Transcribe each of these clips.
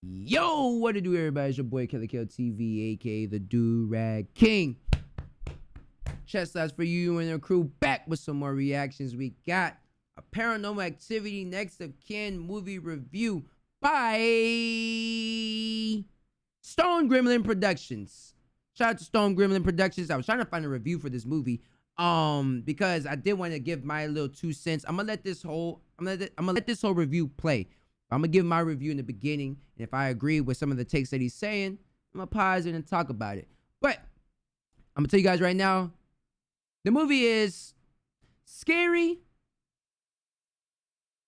Yo, what to do, everybody? It's your boy Kelly Kill TV, aka the Do Rag King. Chest laughs for you and your crew, back with some more reactions. We got a Paranormal Activity Next of Kin movie review by Stone Gremlin Productions. Shout out to Stone Gremlin Productions. I was trying to find a review for this movie, because I did want to give my little 2 cents. I'm gonna let this whole review play. I'm gonna give my review in the beginning, and if I agree with some of the takes that he's saying, I'm gonna pause it and talk about it. But I'm gonna tell you guys right now, the movie is scary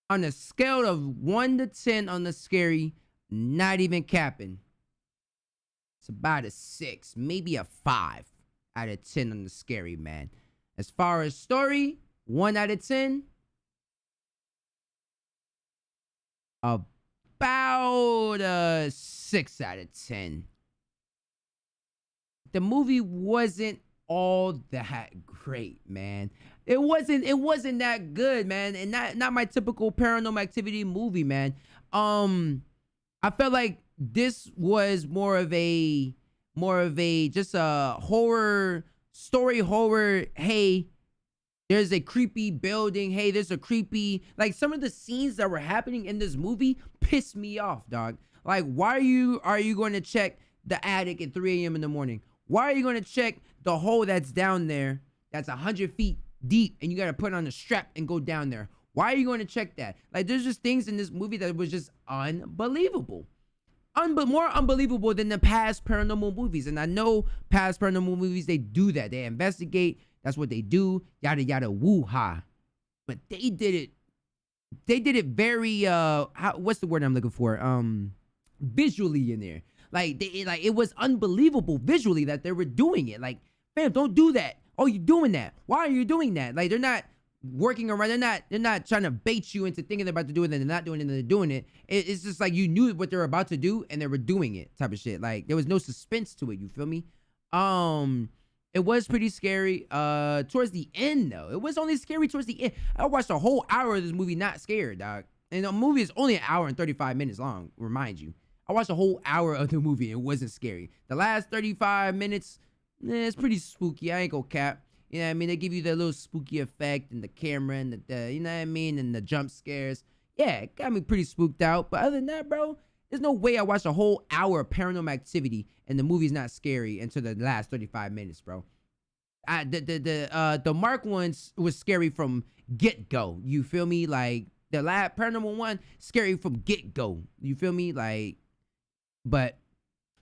on a scale of 1 to 10 on the scary, not even capping. It's about a 6, maybe a 5 out of 10 on the scary, man. As far as story, 1 out of 10. About a 6 out of 10. The movie wasn't all that great, man. It wasn't that good, man, and not my typical Paranormal Activity movie, man. I felt like this was more of a just a horror story. Hey, there's a creepy building. Hey, there's a creepy, like, some of the scenes that were happening in this movie pissed me off, dog. Like, why are you going to check the attic at 3 a.m. in the morning? Why are you going to check the hole that's down there that's 100 feet deep and you got to put on a strap and go down there? Why are you going to check that? Like, there's just things in this movie that was just unbelievable. More unbelievable than the past paranormal movies. And I know past paranormal movies, they do that. They investigate. That's what they do. Yada, yada, woo-ha. But they did it very, what's the word I'm looking for? Visually in there. Like, it was unbelievable visually that they were doing it. Like, fam, don't do that. Oh, you're doing that. Why are you doing that? Like, they're not working around. They're not trying to bait you into thinking they're about to do it and they're not doing it and they're doing it. It's just like you knew what they were about to do and they were doing it type of shit. Like, there was no suspense to it. You feel me? It was pretty scary towards the end, though. It was only scary towards the end. I watched a whole hour of this movie not scared, dog. And the movie is only an hour and 35 minutes long, remind you. I watched a whole hour of the movie. It wasn't scary. The last 35 minutes, it's pretty spooky. I ain't gonna cap. You know what I mean? They give you the little spooky effect and the camera and the you know what I mean? And the jump scares. Yeah, it got me pretty spooked out. But other than that, bro, there's no way I watched a whole hour of Paranormal Activity and the movie's not scary until the last 35 minutes, bro. The Mark ones was scary from get-go. You feel me? Like, the last Paranormal one, scary from get-go. You feel me? Like, but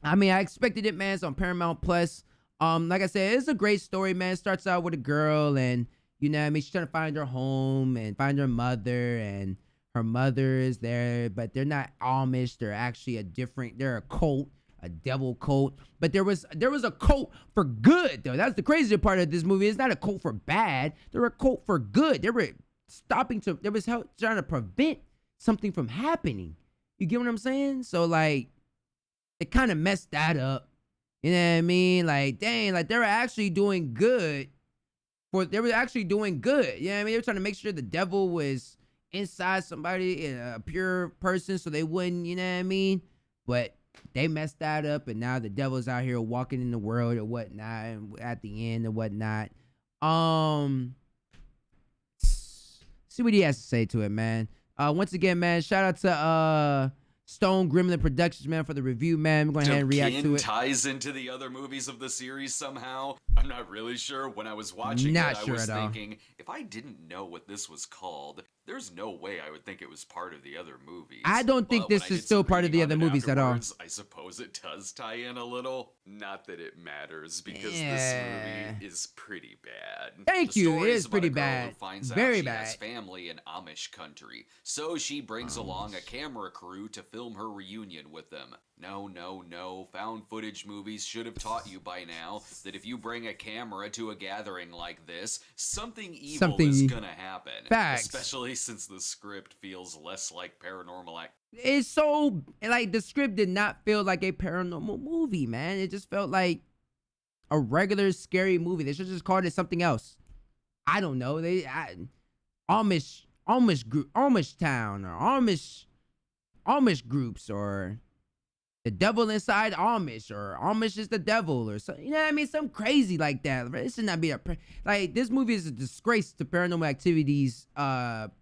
I mean, I expected it, man. It's on Paramount Plus. Like I said, it's a great story, man. It starts out with a girl, and you know what I mean, she's trying to find her home and find her mother, and her mother is there, but they're not Amish. They're actually they're a cult, a devil cult. But there was a cult for good, though. That's the crazier part of this movie. It's not a cult for bad. They're a cult for good. They were trying to prevent something from happening. You get what I'm saying? So, like, it kind of messed that up. You know what I mean? Like, dang, like, they were actually doing good. They were actually doing good. You know what I mean? They were trying to make sure the devil was inside somebody, a pure person, so they wouldn't, you know what I mean? But they messed that up, and now the devil's out here walking in the world or whatnot, and at the end or whatnot. See what he has to say to it, man. Once again, man, shout out to Stone Gremlin Productions, man, for the review, man. We're going to go ahead and react to it. Ties into the other movies of the series somehow. I'm not really sure. When I was watching I was thinking, if I didn't know what this was called, there's no way I would think it was part of the other movies. I don't think this is still part of the other movies at all. I suppose it does tie in a little. Not that it matters, because this movie is pretty bad. Thank you. It is pretty bad. Very bad. She has family in Amish country, so she brings along a camera crew to film her reunion with them. No. Found footage movies should have taught you by now that if you bring a camera to a gathering like this, something evil is gonna happen. Facts. Especially since the script feels less like paranormal act. It's so, like, the script did not feel like a paranormal movie, man. It just felt like a regular scary movie. They should just call it something else. I don't know. Amish town, or Amish groups, or the devil inside Amish, or Amish is the devil, or something. You know what I mean? Some crazy like that. This should not be like, this movie is a disgrace to Paranormal Activity's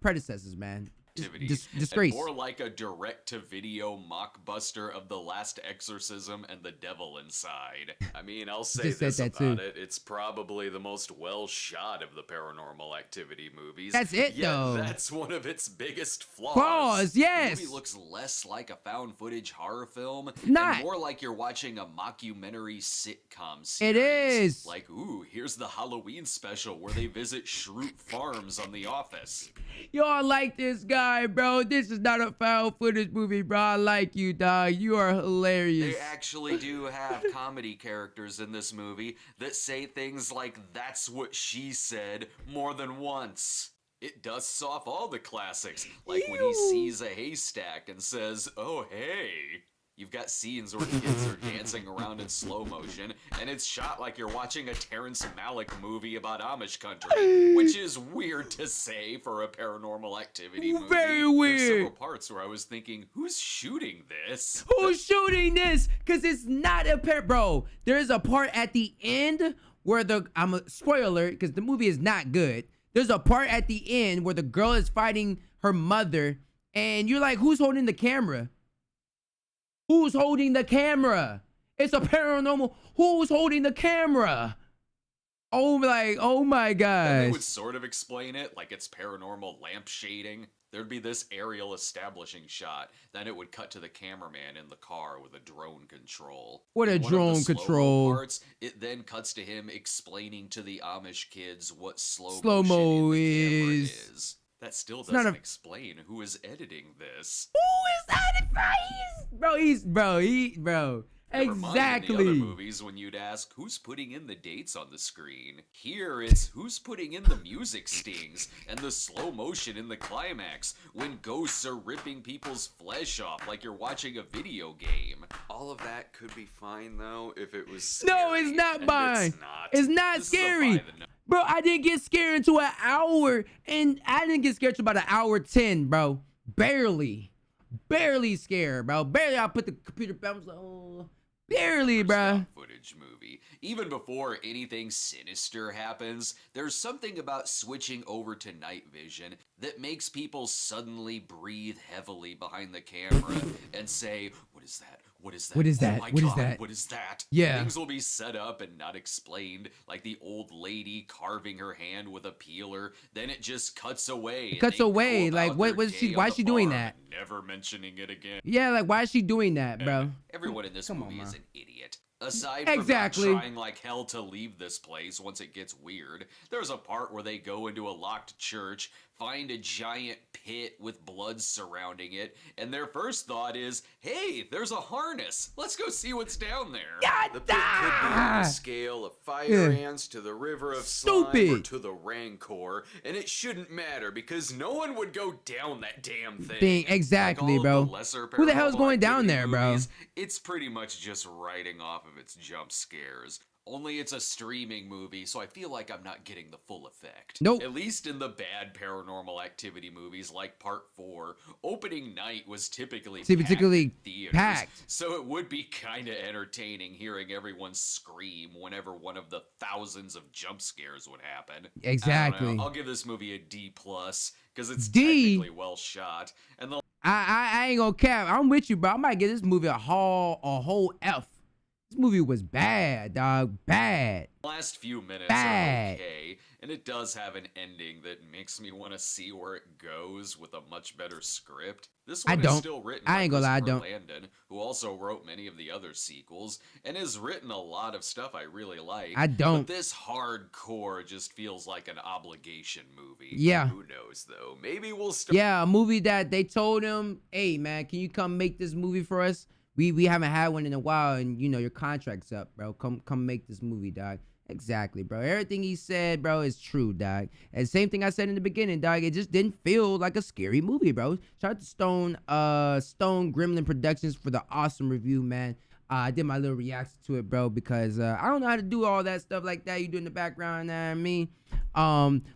predecessors, man. Activity, Disgrace. and more like a direct-to-video mockbuster of The Last Exorcism and the Devil Inside. I mean, I'll say Just said this that about too. it: it's probably the most well-shot of the Paranormal Activity movies. That's it, yet though. That's one of its biggest flaws. Flaws, yes. The movie looks less like a found-footage horror film, Not. and more like you're watching a mockumentary sitcom series. It is. Like, ooh, here's the Halloween special where they visit Shroot Farms on The Office. Yo, I like this guy, bro. This is not a found footage movie, bro. I like you, dog. You are hilarious. They actually do have comedy characters in this movie that say things like, "That's what she said," more than once. It dusts off all the classics, like when he sees a haystack and says, "Oh, hey." You've got scenes where kids are dancing around in slow motion, and it's shot like you're watching a Terrence Malick movie about Amish country, which is weird to say for a Paranormal Activity movie. Very There's weird. several parts where I was thinking, who's shooting this? Who's shooting this? Because it's not a bro. There's a part at the end where I'm a spoiler because the movie is not good. There's a part at the end where the girl is fighting her mother, and you're like, who's holding the camera? Who's holding the camera? It's a paranormal. Who's holding the camera? Oh my gosh. And they would sort of explain it like it's paranormal lamp shading. There'd be this aerial establishing shot. Then it would cut to the cameraman in the car with a drone control. What a In one of drone the slow-mo control. Parts, it then cuts to him explaining to the Amish kids what Slow-mo slow-mo is. That still not doesn't a- explain who is editing this. Who is that? Bro. Never mind in the Exactly. other movies when you'd ask, who's putting in the dates on the screen? Here it's who's putting in the music stings and the slow motion in the climax when ghosts are ripping people's flesh off like you're watching a video game. All of that could be fine though if it was scary. No, it's not and fine. It's not. It's not This is a scary. by the Bro, I didn't get scared until an hour, and I didn't get scared until about an hour 10, bro. Barely scared, bro. Barely. I put the computer back. I was like, oh, barely, bro. Found footage movie. Even before anything sinister happens, there's something about switching over to night vision that makes people suddenly breathe heavily behind the camera and say, "What is that? What is that? What is Oh that? my What is God, that?" What is that?" Yeah. Things will be set up and not explained, like the old lady carving her hand with a peeler. Then it just cuts away. and cuts they go away, like, about what their was she- day why on is the she doing farm that? and never mentioning it again. Yeah, like, why is she doing that, bro? Everyone in this Come on, movie is man. an idiot. Aside from Exactly. not trying like hell to leave this place once it gets weird, there's a part where they go into a locked church, find a giant pit with blood surrounding it, and their first thought is, "Hey, there's a harness. Let's go see what's down there." God, The pit could be on the scale of fire ants to the river of slime or Stupid. to the rancor, and it shouldn't matter because no one would go down that damn thing. Exactly, Like all of bro. the lesser Who the hell's Paranormal going down Activity there, bro? movies, it's pretty much just writing off of its jump scares. Only it's a streaming movie, so I feel like I'm not getting the full effect. Nope. At least in the bad Paranormal Activity movies like Part 4, opening night was typically Particularly packed in theaters, packed. so it would be kinda entertaining hearing everyone scream whenever one of the thousands of jump scares would happen. I don't know. Exactly. I'll give this movie a D+, because it's D? technically well shot, and the I ain't gonna cap. I'm with you, bro. I might give this movie a whole F. This movie was bad, dog. Bad. last few minutes Bad. are okay, and it does have an ending that makes me want to see where it goes with a much better script. This I one is don't. still written I by ain't gonna lie, I Christopher don't. Landon, who also wrote many of the other sequels, and has written a lot of stuff I really like. I don't. But this hardcore just feels like an obligation movie. Yeah. Who knows, though? Maybe we'll start... Yeah, a movie that they told him, hey, man, can you come make this movie for us? We haven't had one in a while, and, you know, your contract's up, bro. Come make this movie, dog. Exactly, bro. Everything he said, bro, is true, dog. And same thing I said in the beginning, dog. It just didn't feel like a scary movie, bro. Shout out to Stone Gremlin Productions for the awesome review, man. I did my little reaction to it, bro, because I don't know how to do all that stuff like that you do in the background, you know what I mean?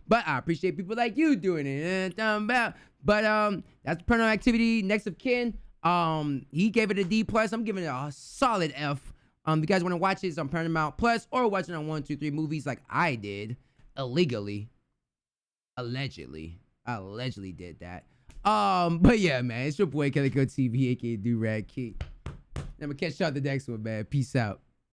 But I appreciate people like you doing it. But that's Paranormal Activity, Next of Kin. He gave it a D plus. I'm giving it a solid F. If you guys want to watch this on Paramount Plus or watch it on 123 Movies like I did illegally, allegedly did that. But yeah, man, it's your boy Kelly Code TV, aka Do Rag Key. I'm gonna catch y'all the next one, man. Peace out.